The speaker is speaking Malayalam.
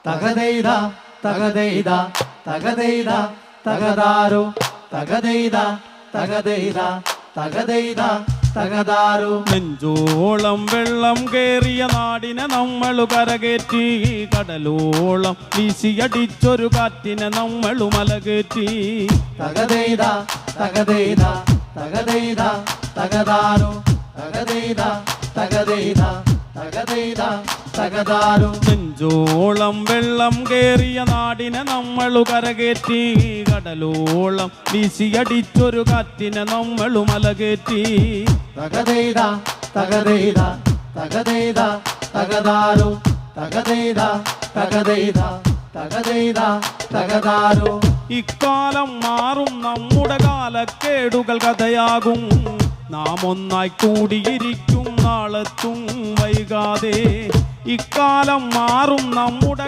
തകതൈത തകതൈത തകതൈത തകതാരോ തകതൈത തകതൈത തകതൈത തകതാരോ. നെഞ്ചോളം വെള്ളം കേറിയ നാടിനെ നമ്മളു കരകേറ്റി, കടലോളം വീശിയടിച്ചൊരു കാറ്റിനെ നമ്മളു മലകേറ്റി. തകതൈത തകതൈത തകതൈത തകതാരോ തകതൈത തകതൈത തകതൈത തകതാരോ. നെഞ്ചോളം വെള്ളം കേറിയ നാടിനെ നമ്മളു കരകേറ്റി, കടലോളം വീശിയടിച്ചൊരു കാറ്റിനെ നമ്മളു മലകേറ്റി. തകതൈത തകതൈത തകതൈത തകതാരോ തകതൈത തകതൈത തകതൈത തകതാരോ. ഇക്കാലം മാറും നമ്മുടെ കാലക്കേടുകൾ കഥയാകും, നാം ഒന്നായി കൂടിയിരിക്കും നാളെത്തും വൈകാതെ. ഇക്കാലം മാറും നമ്മുടെ